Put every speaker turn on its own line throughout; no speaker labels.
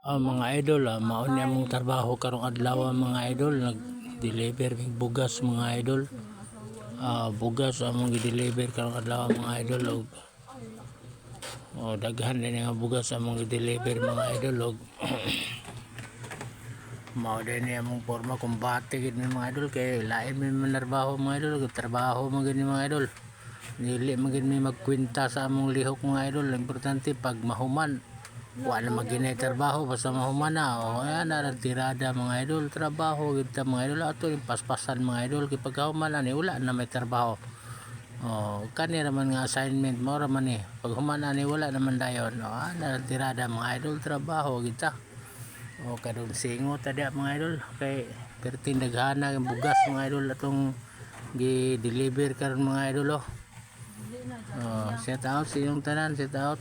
Mga idol, mao ni among trabaho karong adlaw mga idol, nag-deliver mig bugas mga idol. Bugas among gi-deliver karong adlaw mga idol og daghan din nga bugas among gi-deliver mga idol og mao din ni among porma kumbate gid ni mga idol kay lain mi manarbaho mga idol, trabaho man gid ni mga idol. Dili man gid mi magkwenta sa among lihok mga idol, importante pag mahuman wala na maginay trabaho basta mahuman na ayan na tirada mga idol, trabaho gid ta mga idol ato yung paspasan mga idol kay pag human ani wala na may trabaho. Kani raman nga assignment mo raman ni pag human ani wala naman dayon na tirada mga idol, trabaho gid ta. Kadon singo ta dia mga idol kay perting daghana ang bugas mga idol atong gi-deliver karon mga idol. Shout out sa inyong tanan, shout out.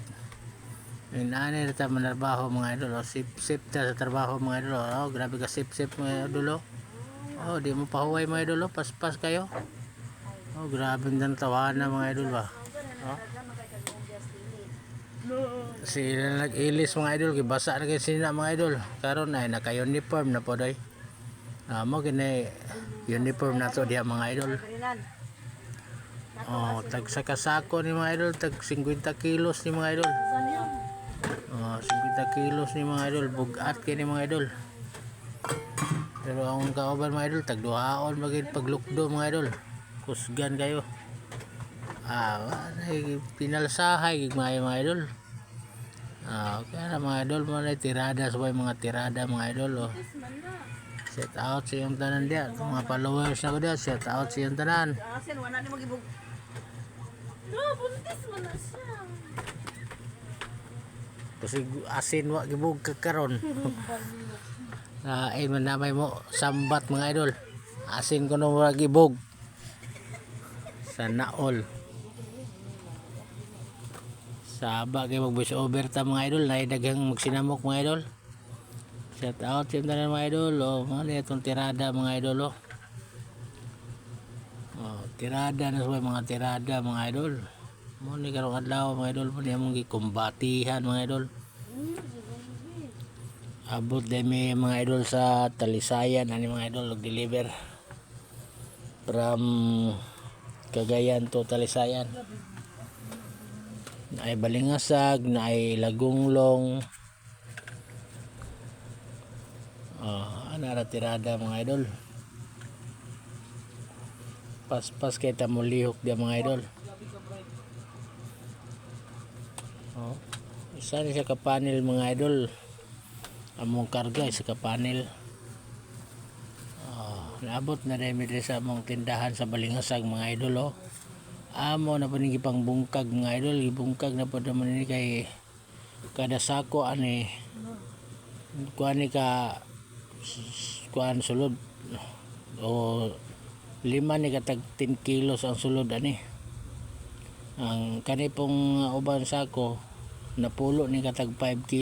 Inaani na ta manarbaho mga idol, sip ta sa trabaho mga idol. Grabe ka sip mga idol. Di mo pahuway mga idol, paspas kayo. Grabe ang tawanan mga idol ba. Sila nag-ilis mga idol, kibasa na kayo sila mga idol. Karon ay naka-uniform na po doy. Mo kini uniform na to diha mga idol. Tag sa kasako ni mga idol, tag 50 kilos ni mga idol. 50 kilos ni mga idol, bugat kini mga idol. Pero ang kauban mga idol, tag duhaon magid paglukdo mga idol. Kusgan kayo. Pinalsahay mga idol. Kaya mga idol mo na tirada sa mga tirada mga idol. Shout out sa iyong tanan dia, mga followers na ko dia, shout out sa iyong tanan.
Buntis mo na siya.
Kasi asin wa gibog kakaron. Ay manamay mo sambat mga idol. Asin ko no wa gibog. Sana all. Saba kay mag voice over ta mga idol, na daghang magsinamok mga idol. Shout out sa tanan mga idol. Mali itong tirada mga idol. Tirada na sa mga tirada mga idol. Mo ni karong adlaw mga idol, mo ni among gikumbatihan mga idol. Abot demi mga idol sa Talisayan ani mga idol nag-deliver from Cagayan to Talisayan. Naay Balingasag, naay Lagunglong. Ana tirada mga idol. Paspas kay ta mo lihok dia mga idol. Isa ni siya ka panel mga idol. Among karga isa ka panel. Naabot na dahil sa among tindahan sa Balingasag mga idol. Amo na panigi pang bungkag mga idol, ibungkag na po naman ni kay kada sako ani kuan ni ka kuan sulod o 5 ni katag 10 kilos ang sulod ani. Ang kani pong uban sako napulo ni katag 5